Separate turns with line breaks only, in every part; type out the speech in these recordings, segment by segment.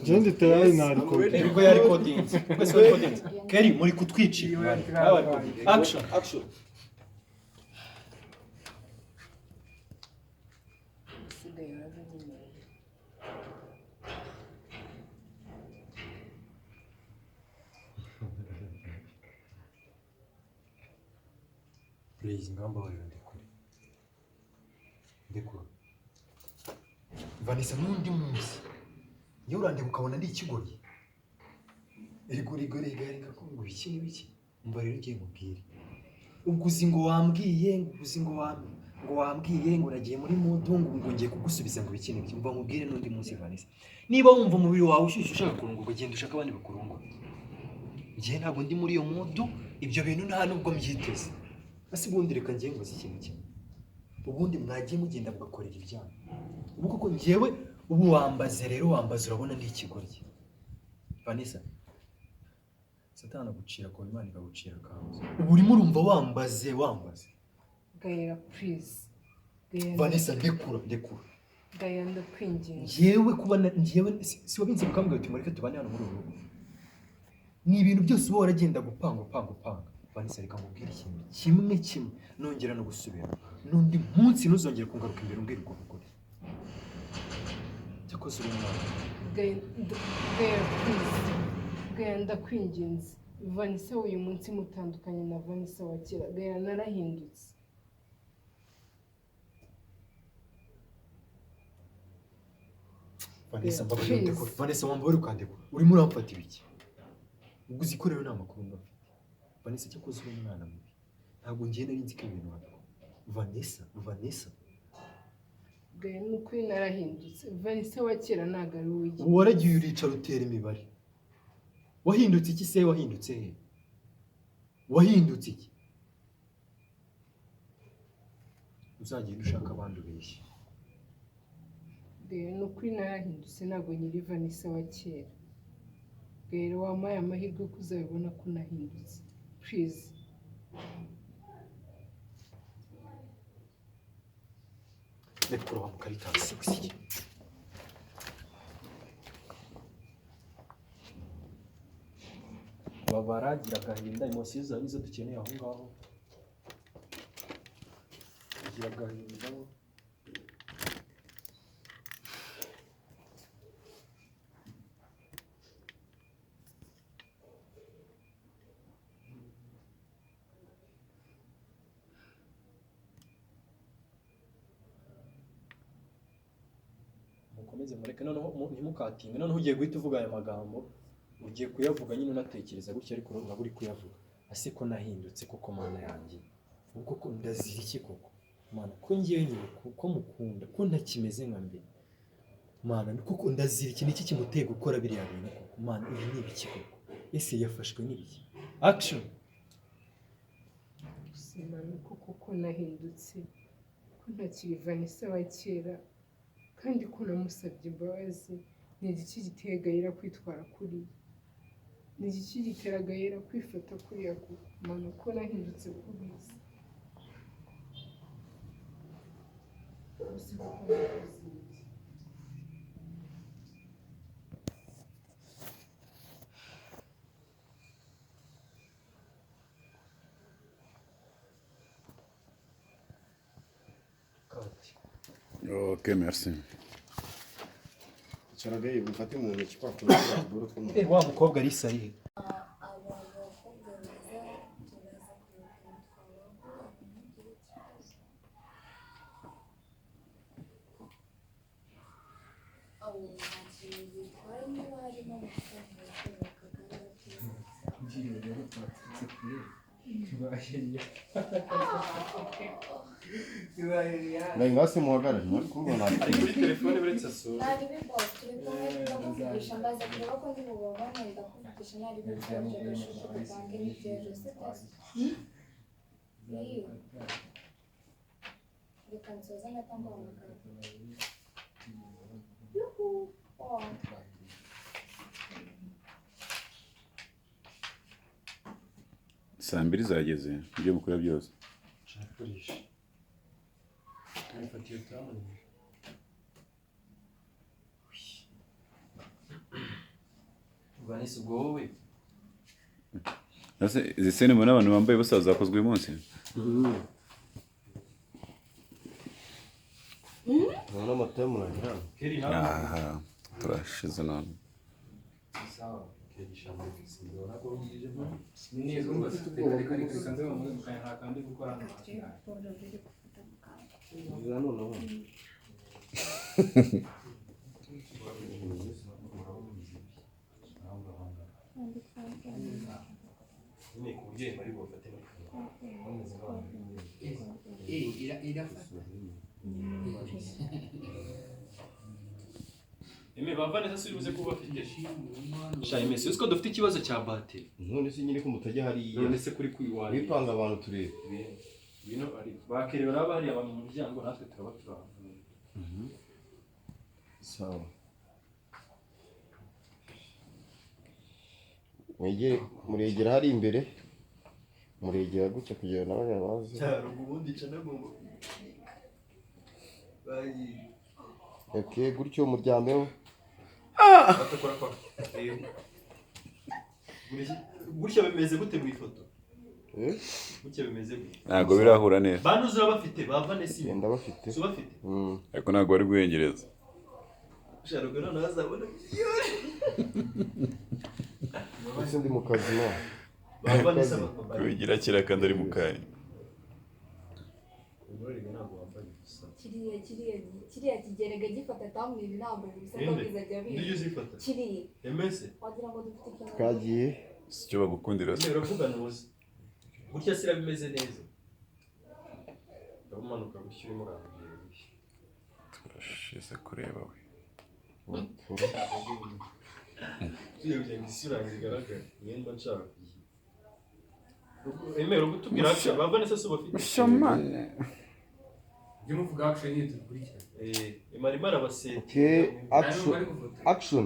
Gende tayari nariko.
Nibwo yari codinze. Wese wari codinze. Keri muri kutwicira. Action. Action. Please ngamba wari ndekure. Ndekure. Vanessa n'undi munsi. Iyo urandika ukabona ndi ikigoryi. Rigori ngakungu iki n'ibiki. Umva rero ugiye mubwire. Ubwo ngo wambwiye, ngo wambwiye ngo nagiye muri mudungu ngo ngiye kugusubiza ngo biki n'ibiki. Umva mubwire n'undi munsi Vanessa. Niba wumva umubiri wawe ushyushye ushaka kurungurwa genda ushaka abandi bakurungura. Ngiye ntabwo ndi muri iyo mudu, ibyo bintu nta nubwo mbyiteze. Ase ubundi reka ngiye ngo ikintu kimwe. Ubundi mwagiye mugenda mugakorera ibyaha. Ubu koko ngiyewe ubu wambaze rero wambaze urabona ndi ikigoryi. Vanessa Satana gucira ko Imana igagucira kanzu. Ubu urimo urumva wambaze.
Gaira please.
Vanessa ndekura.
Gaira ndakwinginze.
Ngiyewe kubana ngiyewe si wabinze mukambwe uti mureke tubane hano muri ubu. Ni ibintu byose uba waragenda gupanga. Vanessa reka mubwire ikintu kimwe nongera no gusubira. N'undi munsi ntuzongere kungaruka imbere umbwira ubwo bukore. Cyakoze uri mwana.
Gaira please. Gaira ndakwinginze. Vanessa uyu munsi mutandukanye na Vanessa wa kera. Gaira narahindutse.
Vanessa mbabarira ndekura. Vanessa wambaye ukandekura. Urimo uramfata ibiki? Ubwo uzikorera nta makuru ndafite. Vanessa cyakoze uri mwana mubi. Ntabwo ngiye nari nzi ko ibintu wabikora. Vanessa.
Gaira n'ukuri narahindutse. Vanessa wa kera ntago ari uw'iki.
Waragiye uricara utera imibare. Wahindutse iki se wahindutse he? Wahindutse iki? Uzagenda ushaka abandi ubeshye.
Gaira n'ukuri narahindutse ntago nyiri Vanessa wa kera. Gaira wampaye amahirwe ko uzabibona ko nahindutse. Please.
Ndekura wa mukarita sexy. Babaragira agahinda emotion zawe nizo dukeneye aho ngaho. Gira agahinda. Mukomeze mureke noneho ntimukatinge noneho ugiye guhita uvuga aya magambo ugiye kuyavuga nyine unatekereza gutya ariko uraba uri kuyavuga ase ko nahindutse koko mana yanjye ubwo ko ndazira iki koko mana ko ngiye nyine ko mukunda ko ntakimeze nka mbere mana koko ndazira iki niki kimuteye gukora biriya bintu koko mana ibi ni ibiki koko ese yafashwe n'ibiki action
Simana koko nahindutse ko ntakiri Vanessa wa kera kandi ko namusabye imbabazi. Ni iki giteye Gaira kwitwara kuri? Ni iki gitera Gaira kwifata kuri yako? Mana ko nahindutse kubizi.
Ok, merci.
Charagaye mufate mu ntoki kwa duro two.
Wa mukobwa ari sari.
Ngai ngase muhagarare muri kubona.
Ari kuri telefone buretse so.
Nari biboss ndakuvugisha mbaza kureba ko ndi bubona ndakuvugisha nari biboss gashusho kutange n'ibyejo sitasi. Reka nsoza natanga amagara. Yuhu. Oh.
Saa mbiri zageze ibyo mukora byose.
Shakurisha. Arifatiye tamu. Vanessa ubwo wowe
ese izi sene mbona abantu bambaye ubusa zakozwe uyu munsi
None amata y'umurangira.
aha turashize none
sawa kegishambo sinzora ko ngije
neza umva reka nze mu mukanya nta kandi gukora hano
Ngira noneho.
ni kubye bari bofate no
irafata
bava neza siruze kuba afite sha imese usko dufite ikibazo cya battery
None se nyine ko mutajya hariya.
none se kuri kwiwari
Wipanga abantu turebe.
bino ari bakerewe n'abari abantu mu muryango natwe turaba turaba
Sawa. Muregera hari imbere. Muregera gutya kugira ngo nawe baze.
cyaro ubundi cana gomba bayi
Okay, gutyo muryameho.
batakora kwa gutya bimeze gute mu ifoto gutya bimeze gute
ntabwo birahura neza
bantu uzaba bafite bava nesi
Genda bafite.
so bafite
ariko ntabwo bari guhengereza
cyaro gano nazabona
Ese ndi mu kazi no.
bava nesi
kubigira kira kandi ari mu kanya
kiriya kigerega gifata tamwiri ntabwo bisabwa bizajya
niyo
biza
uzifata
kiriya
emese
wagira ngo dufite ikintu
Twagiye.
si cyo bagukundira se
uravugana uzi gutya sira bimeze neza ndabumanuka gutya urimo urambwira gutya
turashize kureba we
tuyo bya isura igaragara yenda nshaka emera gutubwira ati bava nese so bafite
shamane
jye muvuga action ni tukurikira
imari marabasete
Okay, action.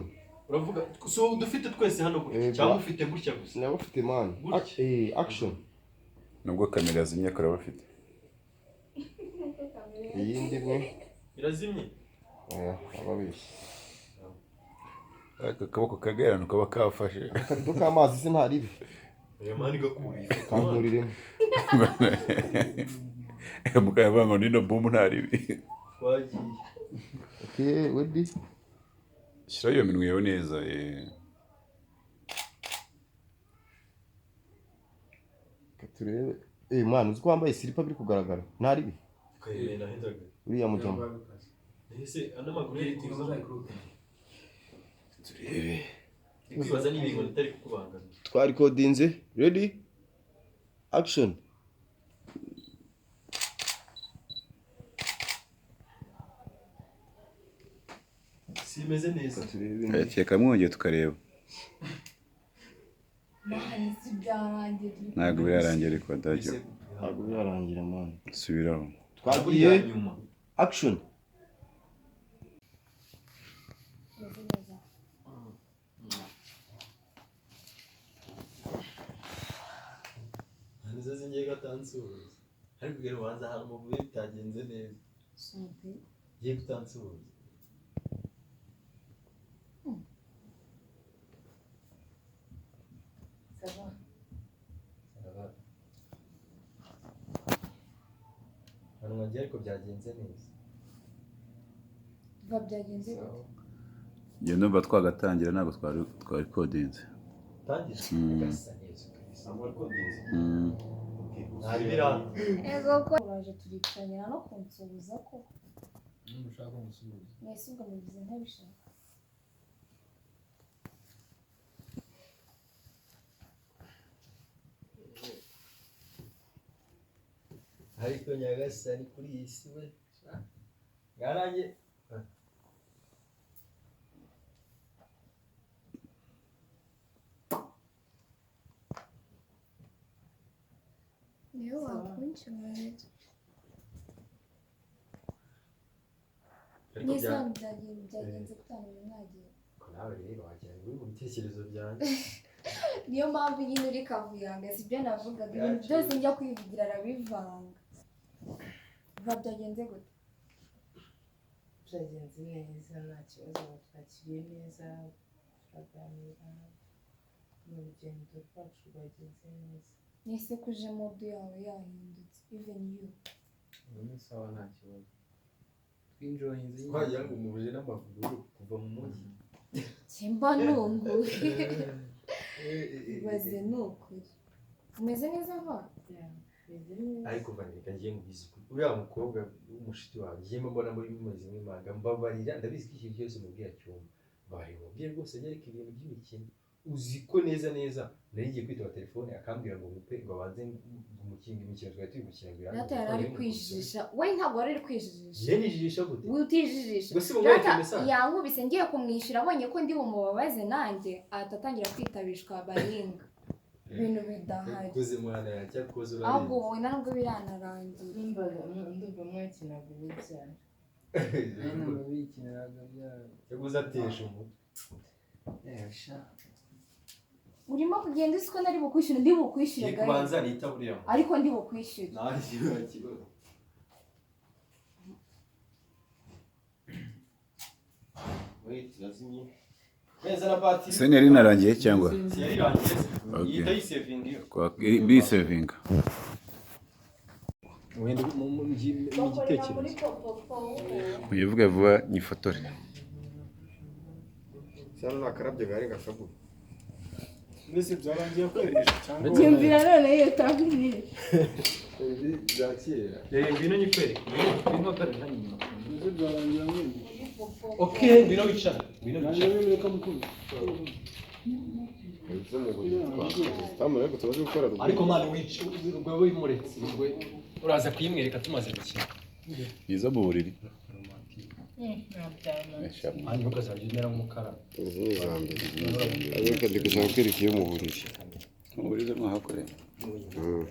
uravuga so dufite twese hano gutya cyangwa ufite gutya gusa
Nabo ufite man.
Gutya.
Action.
nubwo kamera zimye kora bafite
Iyindi mwe.
irazimye
Ababeshyi.
aka kaboko kagerano kaba kafashe
Akarido k'amazi se ntaribi.
aya mani gakuriye
Kankuriremo.
mukaya banga nino boom ntaribi
twagiye
Okay, ready?
shyira iyo minwe yawe neza
Turebe. Man, uzi ko wambaye silipa biri kugaragara. Ntaribi.
kayena hendaga
Uriya mujyamo.
ese ano maguru yituza
Turebe.
kwibaza n'ibintu bitari kukubangana
Twari kodinze. Ready? Action.
simeze neza
Turebe.
keka mwongeye tukareba
mahani si byarangiye
ntabwo birarangira ariko adajya
Ntabwo birarangira man.
subiraho
Twagiye.
nyuma
Action.
meze neza
nizo zingiye gatansuhuza ariko ugera ubanza ahantu mu buye bitagenze neza
sante
ngiye gutansuhuza
sava
hano ngiye ariko byagenze neza
biba byagenze gute
njye numva twagatangira ntabwo twari kodinze
tangira gasa neza ntabwo ari kodinze
Mm.
ntari biranga
ego ko uraje turicanira no kunsubiza ko
ushaka umusubizo
mwese ubwo mugize ntabishaka
ariko nyagasani kuri iyi si we ngarange
niyo wakuncyumye
ariko
neza byagenze gutanga mwagiye
nawe rero wajyana uri mu bitekerezo byanjye
niyo mpamvu nyine uri kavuyanga sibyo navugaga ibintu byose njya kwivugira arabivanga biba byagenze gute
byagenze neza nta kibazo twakiriye neza turaganira urugendo rwacu rwagenze neza.
Nise kuje modu yawe yahindutse even you.
Ubu sawa nta kibazo. Twinjoyinze
Wagira ngo umubuje n'amaguru kuva mu mujyi.
Simba nunguye. Ibaze nukuri. Umeze neza va?
Ariko vanirika ngiye ngubizi uriya mukobwa w'umushiti wawe ngiye mbona muri bimeze nk'imanga mbabarira ndabizi ko ikintu cyose mubwira cyumva bari mubwire rwose nyereka ibintu by'imikino uzi ko neza nari ngiye kwitaba telefone akambwira ngo mupe ngo abanze umukinga imikino twari turi gukina ngo
Data yari ari kwijijisha we ntabwo wari uri kwijijisha
yenijijisha gute
utijijisha
gusa umwete message
yankubise ngiye kumwishyura abonye ko ndi bumubabaze nanjye atatangira kwitabishwa baringa ibintu bidahari
kuze mwana yacyakoze
ahubwo wowe ntabwo biranarangira
Ndumva mwakinaga ububyara.
ntabwo bikiniraga byara.
yaguze atesha umutwe
urimo kugenda uzi ko nari bukwishyura ndi bukwishyura
ye kubanza nita buriya
ariko ndi bukwishyura
nawe kibazo wait lazimye neza na batiri
se yari inarangiye cyangwa
yari rangiye
Okay.
yita yisevinga iyo
bisevinga
wenda mu gitekerezo
uyivuge vuba nyifotore
cyane nakarabye gari gashaguye
mbese byarangiye kweresha cyangwa
Byumvira none iyo tambiri.
bya kera
ngwino nyikwereke ngwino dore nta nyuma
mbese byarangiye mwene
okay ngwino wicara
nanjye reka mukuru
zo mu buryo tamure ko tubaje gukora rugo
ariko mwana wica ubwo wimuretse ubwo uraza kuyimwereka tumaze gukina
yiza mu buriri
hanyuma ukazajya umera nk'umukara
izi ni zambere ariko ndi gushaka kwereka iyo mu buriri
mu buriri mwahakoreye
Mm.